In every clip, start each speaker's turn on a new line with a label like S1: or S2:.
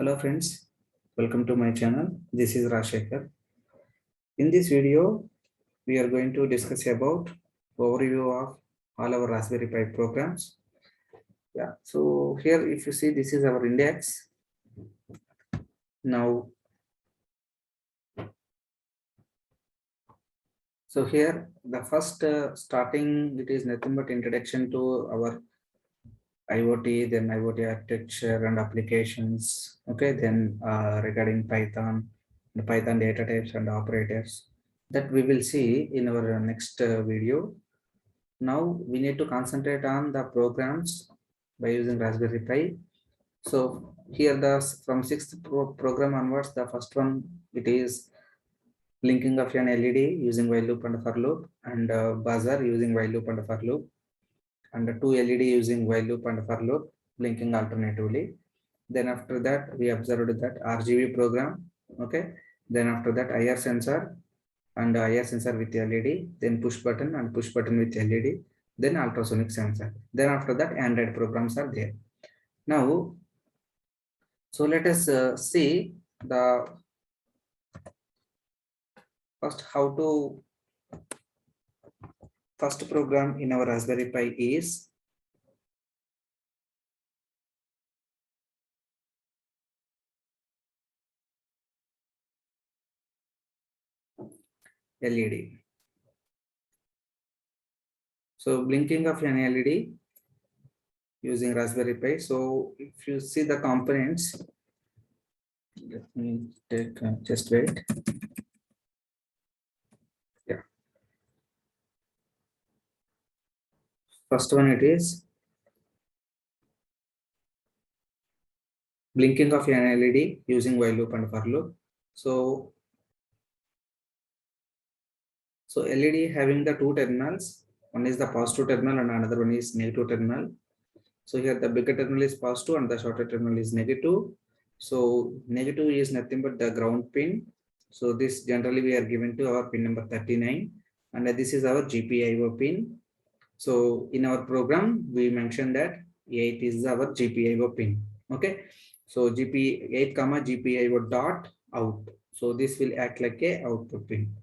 S1: Hello friends, welcome to my channel. This is Rashekar. In this video, we are going to discuss about overview of all our Raspberry Pi programs. Yeah, so here if you see, this is our index. Now, so here the first starting, it is nothing but introduction to our IoT, then IoT architecture and applications. Okay, then regarding Python, the Python data types and operators that we will see in our next video. Now we need to concentrate on the programs by using Raspberry Pi. So here from sixth program onwards, the first one, it is blinking of an LED using while loop and for loop, and buzzer using while loop and for loop, and two LED using while loop and for loop, blinking alternatively. Then after that, we observed that RGB program. Okay. Then after that, IR sensor and IR sensor with LED, then push button and push button with LED, then ultrasonic sensor. Then after that, Android programs are there. Now, so let us see the first program in our Raspberry Pi is LED. So blinking of an LED using Raspberry Pi. So if you see the components, let me take just wait. Yeah. First one, it is blinking of an LED using while loop and for loop. So LED having the two terminals. One is the positive terminal and another one is negative terminal. So here the bigger terminal is positive and the shorter terminal is negative. So negative is nothing but the ground pin. So this generally we are given to our pin number 39, and this is our GPIO pin. So in our program, we mentioned that 8 is our GPIO pin. Okay. So GP8, GPIO dot out. So this will act like a output pin.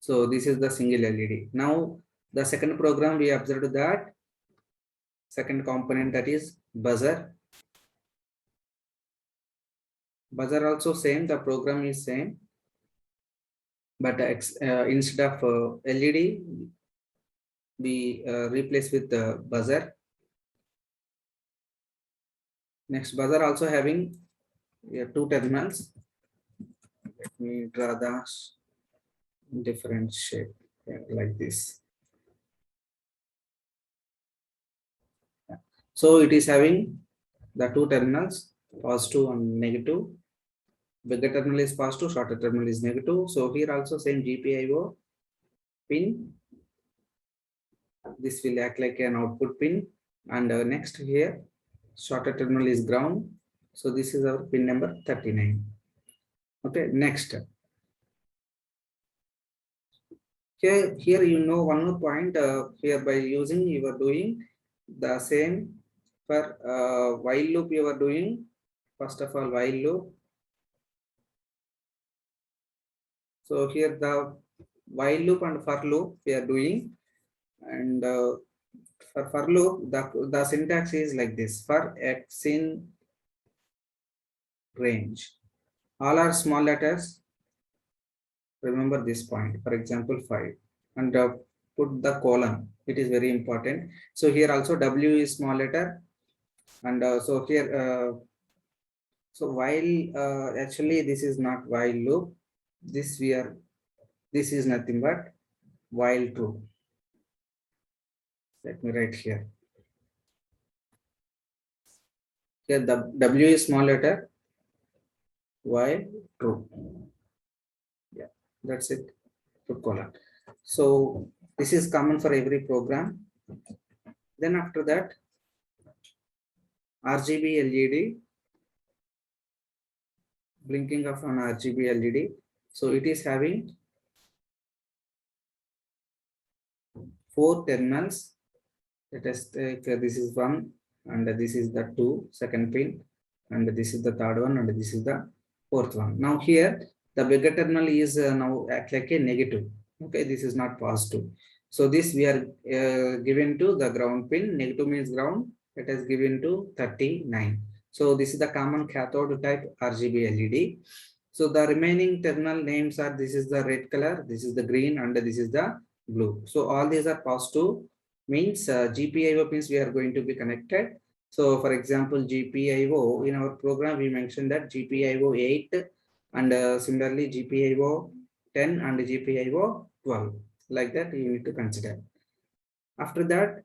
S1: So this is the single LED. Now the second program, we observed that second component, that is buzzer. Buzzer also same, the program is same, but instead of LED, we replace with the buzzer. Next, buzzer also having two terminals. Let me draw the different shape like this. So it is having the two terminals, positive and negative. Bigger terminal is positive, shorter terminal is negative. So here also same GPIO pin. This will act like an output pin. And next here, shorter terminal is ground. So this is our pin number 39. Okay, next. Here you know one more point. Here by using, you are doing the same for while loop you are doing. First of all, while loop. So here the while loop and for loop we are doing, and for loop the syntax is like this: for x in range, all are small letters. Remember this point. For example, 5, and put the colon. It is very important. So here also W is small letter, and so here so while actually this is not while loop. This is nothing but while true. Let me write here. Here the W is small letter, while true. Yeah, that's it. Put colon. So this is common for every program. Then after that, RGB LED, blinking of an RGB LED. So it is having 4 terminals. Let us take this is 1 and this is the 2, second pin. and this is the third one, and this is the fourth one. Now here the bigger terminal is now act like a negative. Okay, this is not positive. So this we are given to the ground pin. Negative means ground. It is given to 39. So this is the common cathode type RGB LED. So the remaining terminal names are, this is the red color, this is the green, and this is the blue. So all these are positive, means GPIO pins we are going to be connected. So for example, GPIO, in our program we mentioned that GPIO 8 and similarly GPIO 10 and GPIO 12. Like that you need to consider. After that,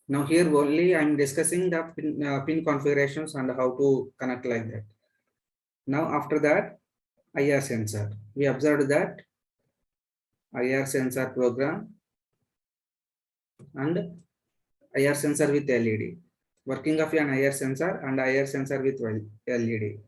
S1: now here only I am discussing the pin configurations and how to connect like that. Now after that, IR sensor. We observed that IR sensor program and IR sensor with LED. Working of an IR sensor and IR sensor with LED.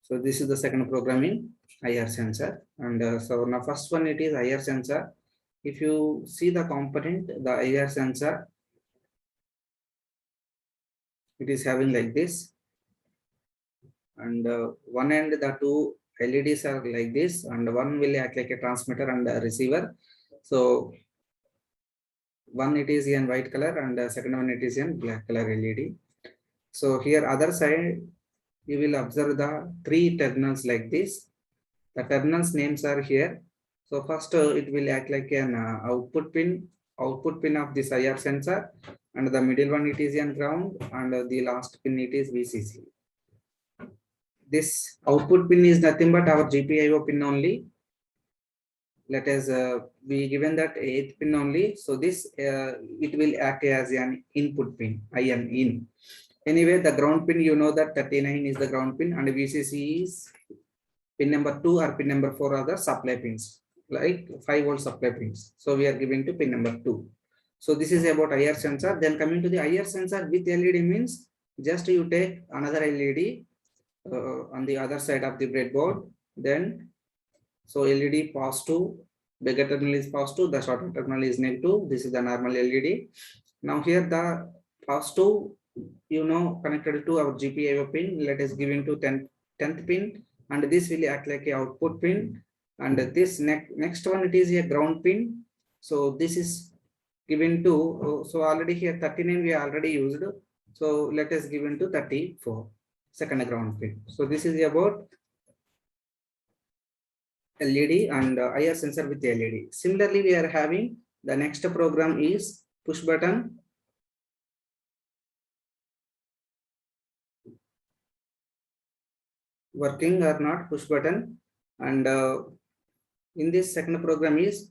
S1: So this is the second programming IR sensor. And so now first one, it is IR sensor. If you see the component, the IR sensor, it is having like this. And one end the two LEDs are like this, and one will act like a transmitter and a receiver. So one it is in white color, and the second one it is in black color LED. So here other side you will observe the three terminals like this. The terminals names are here. So first it will act like an output pin of this IR sensor, and the middle one it is in ground, and the last pin it is VCC. This output pin is nothing but our GPIO pin only. Let us be given that 8th pin only. So this it will act as an input pin, IN in. Anyway, the ground pin, you know that 39 is the ground pin, and VCC is pin number 2 or pin number 4 are the supply pins, like 5-volt supply pins. So we are given to pin number 2. So this is about IR sensor. Then coming to the IR sensor with LED means just you take another LED on the other side of the breadboard. Then so LED positive, bigger terminal is positive, the shorter terminal is negative. This is the normal LED. Now here the positive, you know, connected to our GPIO pin. Let us give into 10th pin, and this will act like a output pin. And this next one, it is a ground pin. So this is given to, so already here 39 we already used. So let us give into 34, second ground pin. So this is about LED and IR sensor with LED. Similarly, we are having the next program is push button. Working or not push button, and in this second program is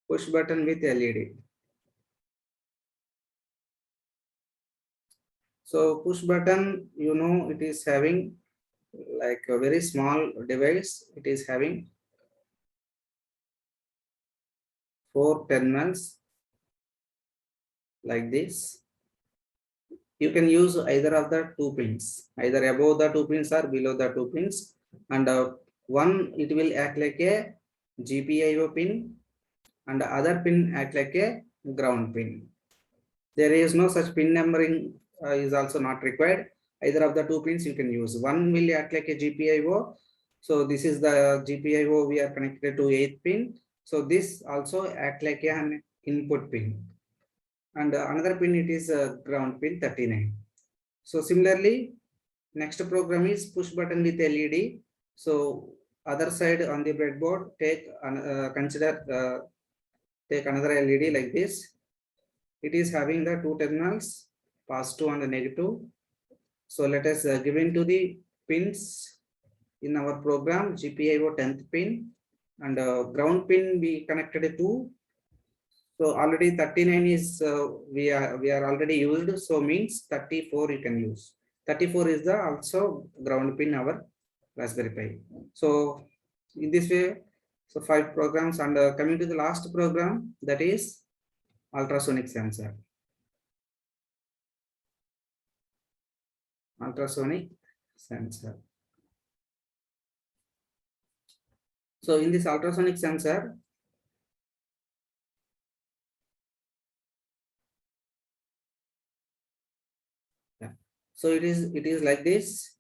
S1: push button with LED. So push button, you know, it is having like a very small device. It is having 4 terminals like this. You can use either of the 2 pins, either above the 2 pins or below the 2 pins. And one, it will act like a GPIO pin, and the other pin act like a ground pin. There is no such pin numbering is also not required. Either of the 2 pins you can use. One will act like a GPIO. So this is the GPIO we are connected to 8th pin. So this also act like an input pin. And another pin, it is ground pin 39. So similarly, next program is push button with LED. So other side on the breadboard, take take another LED like this. It is having the 2 terminals, positive and negative. So let us give into the pins in our program. GPIO 10th pin, and ground pin we connected to. So already 39 is we are already used. So means 34 you can use. 34 is the also ground pin our Raspberry Pi. So in this way, so 5 programs, and coming to the last program, that is ultrasonic sensor. Ultrasonic sensor. So in this ultrasonic sensor, So it is like this.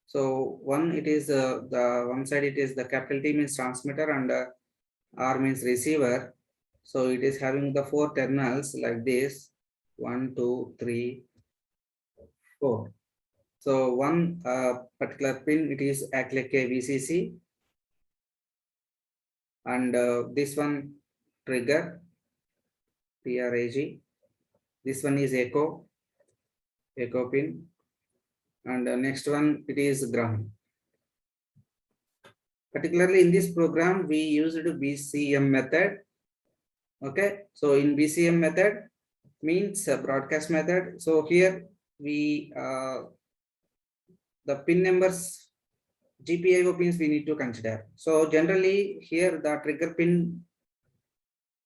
S1: So one, it is the one side, it is the capital T means transmitter and R means receiver. So it is having the 4 terminals like this, 1, 2, 3, 4. So one particular pin, it is act like a VCC, and this one trigger, TRAG. This one is echo pin, and next one, it is ground. Particularly in this program, we used BCM method. Okay, so in BCM method means broadcast method. So here we the pin numbers, GPIO pins we need to consider. So generally here the trigger pin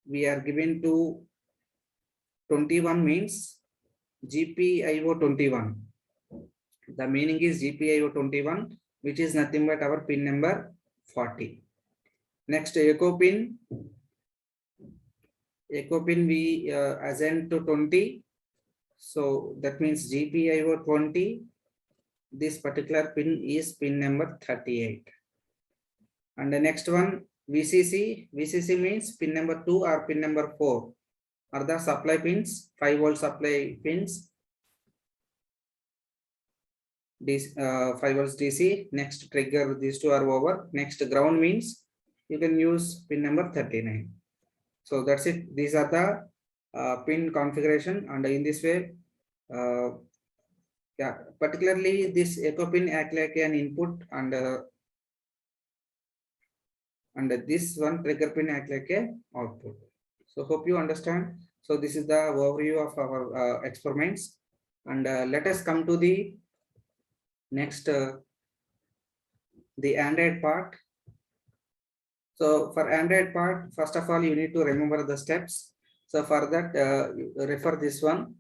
S1: we are given to 21 means GPIO 21. The meaning is GPIO 21, which is nothing but our pin number 40. Next, echo pin we assign to 20. So that means GPIO 20. This particular pin is pin number 38. And the next one, VCC. VCC means pin number 2 or pin number 4 are the supply pins, 5-volt supply pins. This 5 volts DC. Next trigger, these two are over. Next ground means you can use pin number 39. So that's it. These are the pin configuration, and in this way, yeah, particularly this echo pin act like an input, and this one trigger pin act like a output. So hope you understand. So this is the overview of our experiments, and let us come to the next, the Android part. So for Android part, first of all, you need to remember the steps. So for that, refer this one.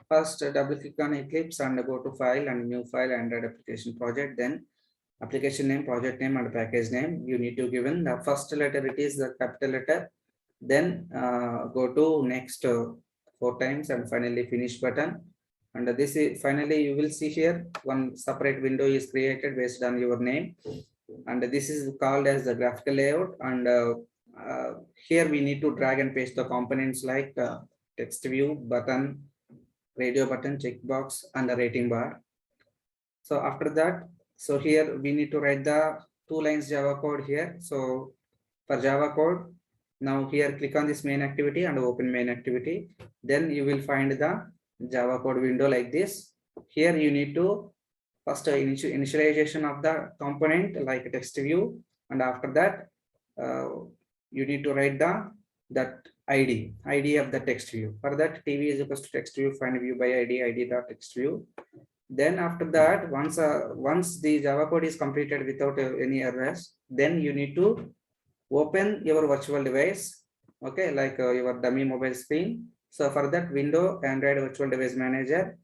S1: First, double click on Eclipse and go to File and New File, Android Application Project. Then application name, project name, and package name. You need to given the first letter, it is the capital letter. Then go to next 4 times and finally finish button. And this is finally you will see here one separate window is created based on your name. And this is called as the graphical layout. And here we need to drag and paste the components like text view, button, radio button, checkbox, and the rating bar. So after that, so here we need to write the 2 lines Java code here. So for Java code, now here click on this main activity and open main activity. Then you will find the Java code window like this. Here you need to first initialization of the component like text view, and after that you need to write that ID of the text view. For that, TV is equals to text view, find view by ID dot text view. Then after that, once the Java code is completed without any errors, then you need to open your virtual device, okay, like your dummy mobile screen. So for that window, Android Virtual Device Manager,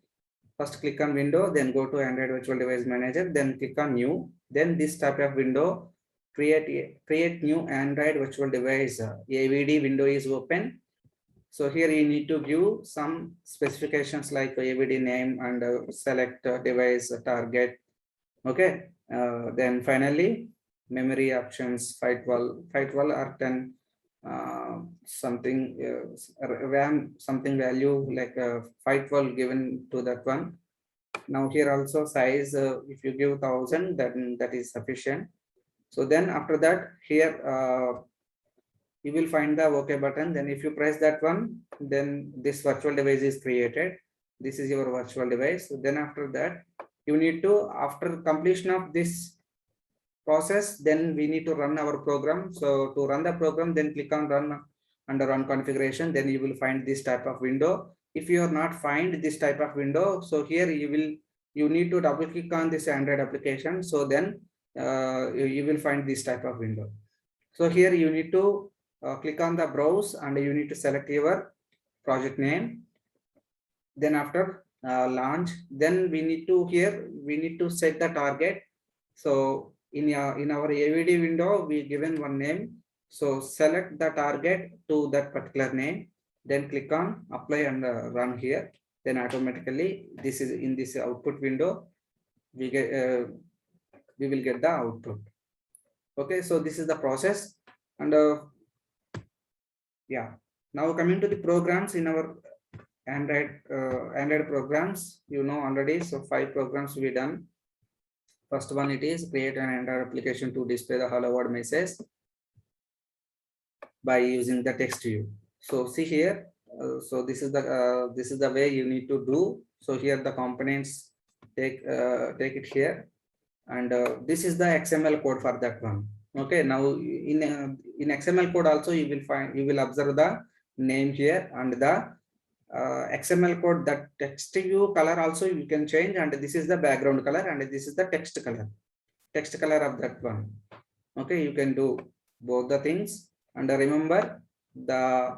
S1: first click on window, then go to Android Virtual Device Manager, then click on new. Then this type of window, create new Android Virtual Device AVD window is open. So here you need to give some specifications like AVD name and select device target. Okay, then finally memory options, 512 or 10 something RAM something value like 512 given to that one. Now here also size, if you give 1000, then that is sufficient. So then after that, here you will find the OK button. Then if you press that one, then this virtual device is created. This is your virtual device. So then after that, you need to, after completion of this process, then we need to run our program. So to run the program, then click on run under run configuration. Then you will find this type of window. If you are not find this type of window, so here you need to double click on this Android application. So then you will find this type of window. So here you need to click on the browse and you need to select your project name. Then after launch, then we need to set the target. So in our AVD window, we given one name. So select the target to that particular name, then click on apply and run here. then automatically this is in this output window, we will get the output. Okay, so this is the process. And yeah, now coming to the programs in our Android programs, you know already. So 5 programs we done. First one, it is create an Android application to display the hello world message by using the text view. So see here, so this is the way you need to do. So here the components, take it here, and this is the XML code for that one. Okay, now in XML code also you will observe the name here, and the XML code, that text view color also you can change, and this is the background color and this is the text color of that one. Okay, you can do both the things. And remember the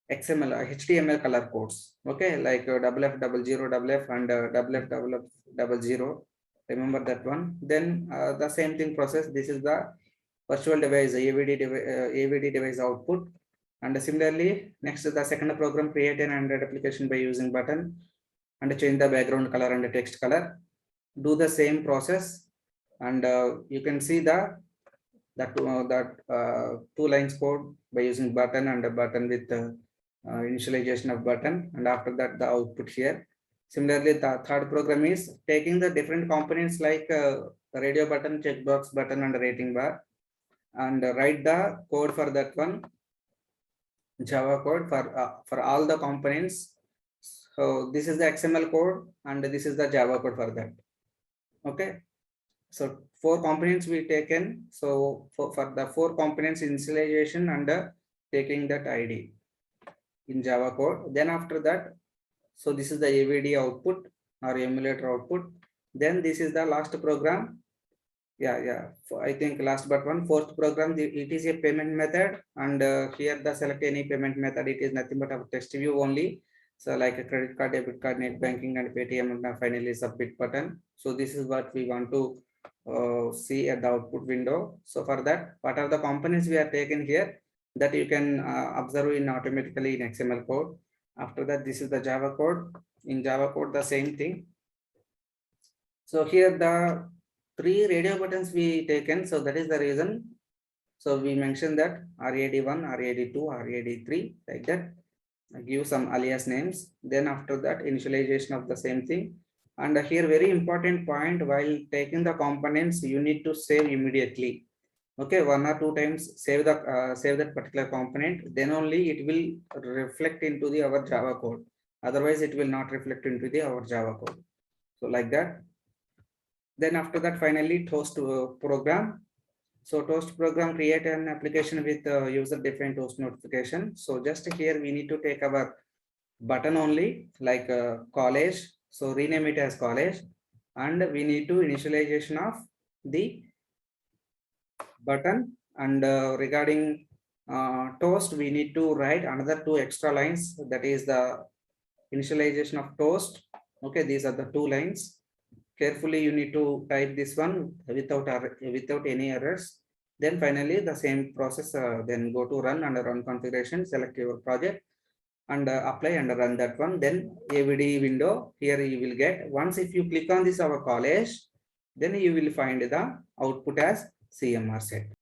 S1: XML HTML color codes, okay, like FF00 and FF00. Remember that one. Then the same thing process. This is the virtual device AVD device output. And similarly, next the second program, create an Android application by using button and change the background color and the text color. Do the same process, and you can see that 2 lines code by using button and a button with initialization of button, and after that the output here. Similarly, the third program is taking the different components like radio button, checkbox button, and rating bar, and write the code for that one, Java code for all the components. So this is the XML code and this is the Java code for that. Okay, so 4 components we taken. So for the 4 components initialization and taking that ID in Java code. Then after that, so this is the AVD output or emulator output. Then this is the last program. I think last but one, fourth program, it is a payment method, and here the select any payment method. It is nothing but a text view only. So like a credit card, debit card, net banking, and Paytm, and finally submit button. So this is what we want to see at the output window. So for that, what are the components we are taken here that you can observe in automatically in XML code. After that, this is the Java code. In Java code, the same thing. So here the 3 radio buttons we taken. So that is the reason. So we mentioned that RAD1, RAD2, RAD3, like that. Give some alias names. Then after that, initialization of the same thing. And here very important point, while taking the components, you need to save immediately. Okay, 1 or 2 times save that particular component, then only it will reflect into the our Java code. Otherwise, it will not reflect into the our Java code. So like that. Then after that, finally, Toast program. So Toast program, create an application with user-defined Toast notification. So just here we need to take our button only, like college. So rename it as college, and we need to initialization of the button. And regarding Toast, we need to write another 2 extra lines. That is the initialization of Toast. Okay, these are the 2 lines. Carefully you need to type this one without any errors. Then finally the same process, then go to run, and run configuration, select your project and apply and run that one. Then AVD window here you will get. Once if you click on this our college, then you will find the output as CMR set.